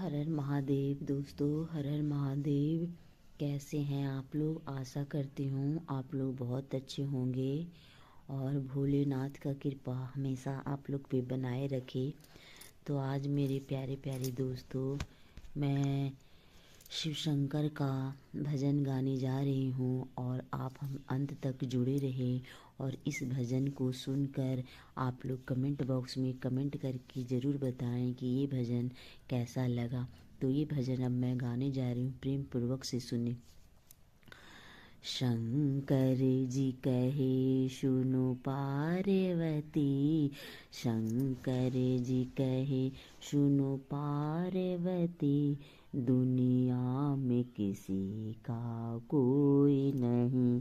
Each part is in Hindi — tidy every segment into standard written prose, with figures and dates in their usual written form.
हर हर महादेव दोस्तों, हर हर महादेव। कैसे हैं आप लोग? आशा करती हूँ आप लोग बहुत अच्छे होंगे और भोलेनाथ का कृपा हमेशा आप लोग पे बनाए रखे। तो आज मेरे प्यारे प्यारे दोस्तों, मैं शिव शंकर का भजन गाने जा रही हूँ और आप हम अंत तक जुड़े रहें और इस भजन को सुनकर आप लोग कमेंट बॉक्स में कमेंट करके ज़रूर बताएं कि ये भजन कैसा लगा। तो ये भजन अब मैं गाने जा रही हूँ, प्रेम पूर्वक से सुने। शंकर जी कहे सुनो पार्वती, शंकर जी कहे सुनो पार्वती, दुनिया में किसी का कोई नहीं।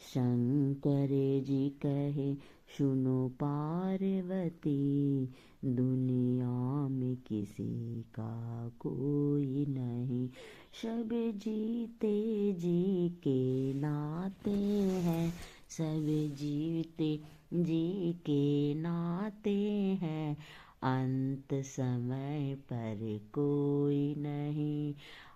शंकर जी कहे सुनो पार्वती, दुनिया में किसी का कोई नहीं। सब जीते जी के नाते हैं, सब जीते जी के नाते हैं, अंत समय पर कोई नहीं,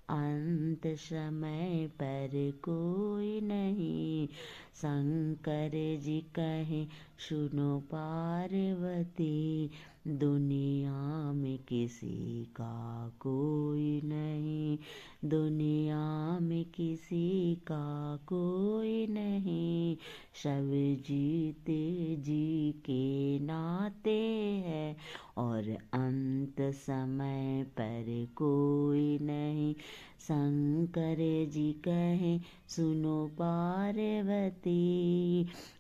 अंत समय पर कोई नहीं। शंकर जी कहे सुनो पार्वती, दुनिया में किसी का कोई नहीं, दुनिया में किसी का कोई नहीं। सब जीते जी के नाते हैं और अंत समय पर कोई नहीं। शंकर जी कहे सुनो पार्वती,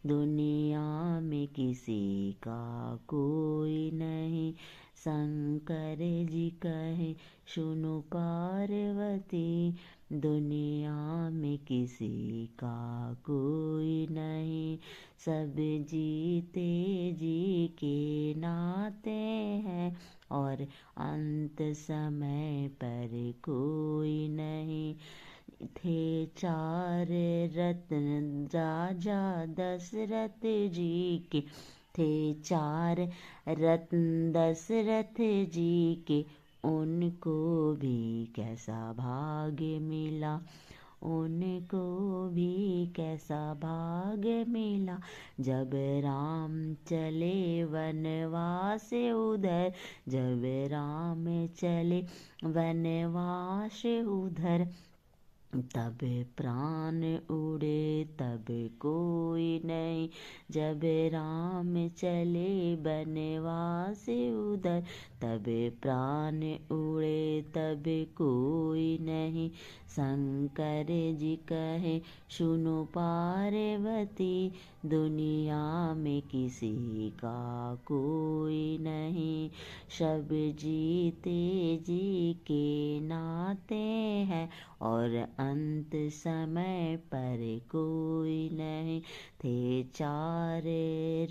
दुनिया में किसी का कोई नहीं। शंकर जी कहे सुनो पार्वती, दुनिया में किसी का कोई नहीं। सब जीते जी के नाते हैं और अंत समय पर कोई नहीं। थे चार रत्न राजा दशरथ जी के, थे चार रत्न दशरथ जी के, उनको भी कैसा भाग्य मिला, उनको भी कैसा भाग्य मिला। जब राम चले वनवास उधर, जब राम चले वनवास उधर, तब प्राण उड़े तब कोई नहीं। जब राम चले वनवास उधर, तब प्राण उड़े तब कोई नहीं। शंकर जी कहे सुनो पार्वती, दुनिया में किसी का कोई नहीं। सब जीते जी के नाते हैं और अंत समय पर कोई नहीं। थे चार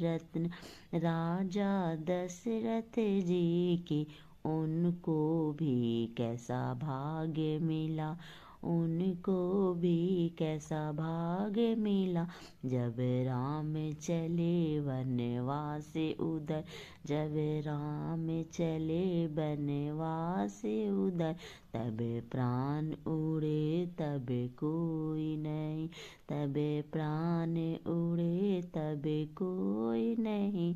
रत्न राजा दशरथ जी के, उनको भी कैसा भाग्य मिला, उनको भी कैसा भाग्य मिला। जब राम चले वनवास उधर, जब राम चले वनवास उधर, तब प्राण उड़े तब कोई नहीं, तब प्राण उड़े तब कोई नहीं।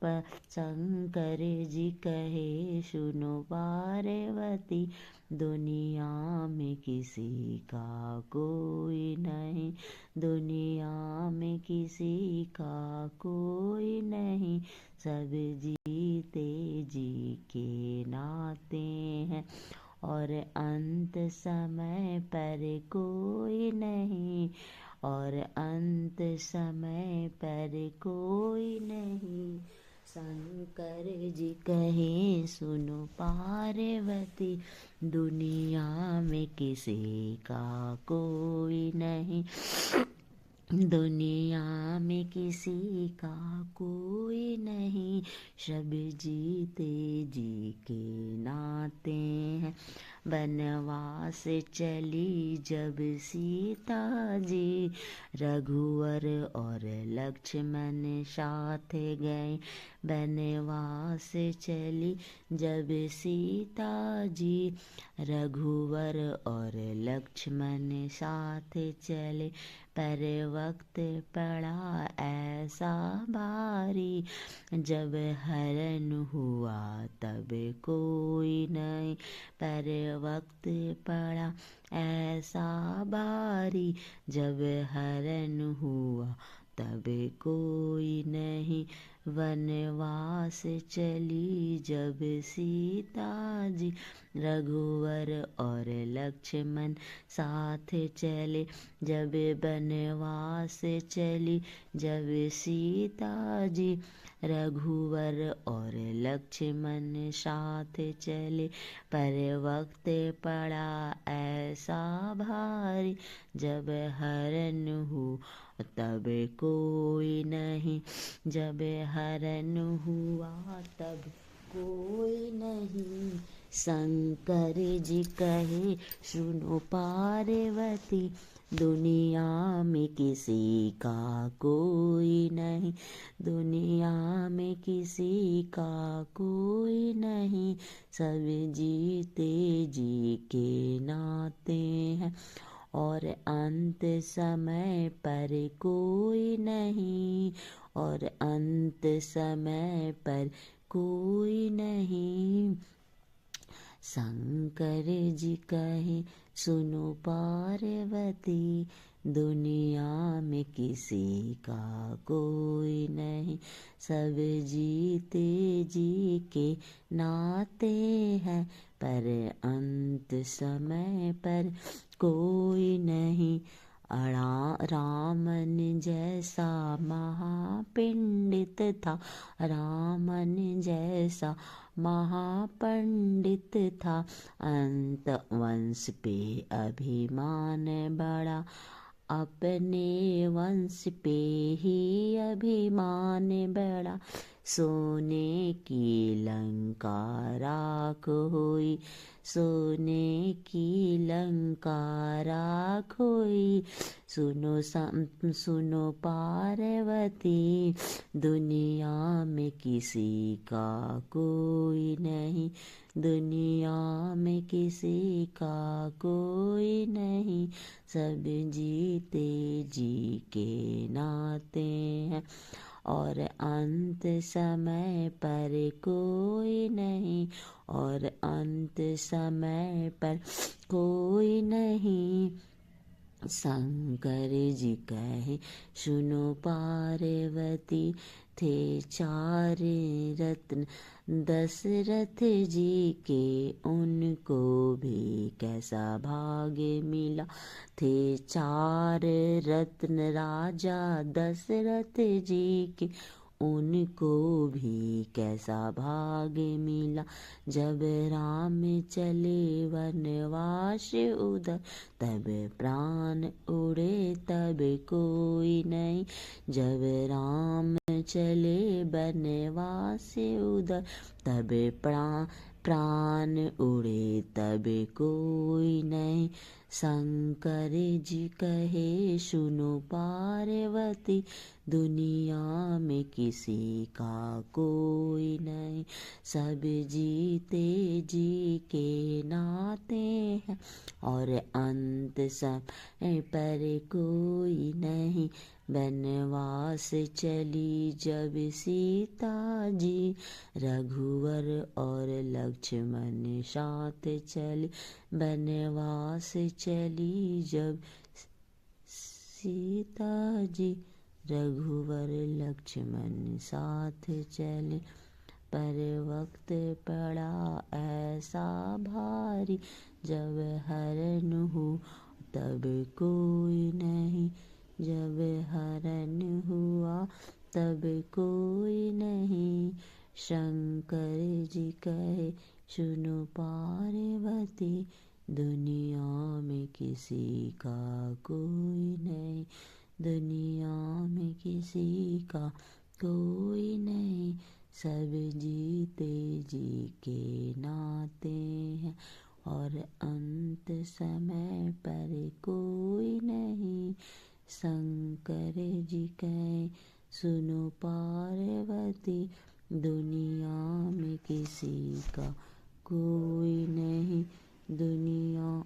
पर शंकर जी कहे सुनो पार्वती, दुनिया में किसी का कोई नहीं, दुनिया में किसी का कोई नहीं। सब जीते जी के नाते हैं और अंत समय पर कोई नहीं, और अंत समय पर कोई नहीं। शंकर जी कहे सुनो पार्वती, दुनिया में किसी का कोई नहीं, दुनिया में किसी का कोई नहीं। सब जीते जी के नाते हैं, वनवास चली जब सीता जी, रघुवर और लक्ष्मण साथ गए बनवास चली जब सीता जी, रघुवर और लक्ष्मण साथ चले, पर वक्त पड़ा ऐसा भारी, जब हरण हुआ तब कोई नहीं, पर वक्त पड़ा ऐसा भारी, जब हरण हुआ तब कोई नहीं। वनवास चली जब सीता जी, रघुवर और लक्ष्मण साथ चले, जब बनवास चली जब सीता जी, रघुवर और लक्ष्मण साथ चले, पर वक्त पड़ा ऐसा भारी, जब हरण हुआ तब कोई नहीं, जब हरण हुआ तब कोई नहीं। शंकर जी कहे सुनो पार्वती, दुनिया में किसी का कोई नहीं, दुनिया में किसी का कोई नहीं, सब जीते जी के नाते हैं, और अंत समय पर कोई नहीं, और अंत समय पर कोई नहीं। शंकर जी कहे सुनो पार्वती, दुनिया में किसी का कोई नहीं, सब जीते जी के नाते हैं, पर अंत समय पर कोई नहीं। रामन जैसा महापंडित था, रामन जैसा महापंडित था, अंत वंश पे अभिमान बड़ा, अपने वंश पे ही अभिमान बड़ा, सोने की लंका राख हुई, सोने की लंका राख हुई। सुनो पार्वती, दुनिया में किसी का कोई नहीं, दुनिया में किसी का कोई नहीं, सब जीते जी के नाते हैं, और अंत समय पर कोई नहीं, और अंत समय पर कोई नहीं। शंकर जी कहे सुनो पार्वती, थे 4 रत्न दशरथ जी के, उनको भी कैसा भाग्य मिला, थे 4 रत्न राजा दशरथ जी के, उनको भी कैसा भाग्य मिला, जब राम चले वनवास उधर, तब प्राण उड़े तब कोई नहीं, जब राम चले वनवास उधर, तब प्राण उड़े तब कोई नहीं। शंकर जी कहे सुनो पार्वती, दुनिया में किसी का कोई नहीं, सब जीते जी के नाते हैं, और अंत समय पर कोई नहीं। बनवास चली जब सीता जी, रघुवर और लक्ष्मण साथ चले, बनवास चली जब सीता जी, रघुवर लक्ष्मण साथ चले, पर वक्त पड़ा ऐसा भारी, जब हरण हो तब कोई नहीं, जब हरण हुआ तब कोई नहीं। शंकर जी कहे सुनो पार्वती, दुनिया में किसी का कोई नहीं, दुनिया में किसी का कोई नहीं, सब जीते जी के नाते हैं, और अंत समय पर कोई नहीं। शंकर जी कहे सुनो पार्वती, दुनिया में किसी का कोई नहीं, दुनिया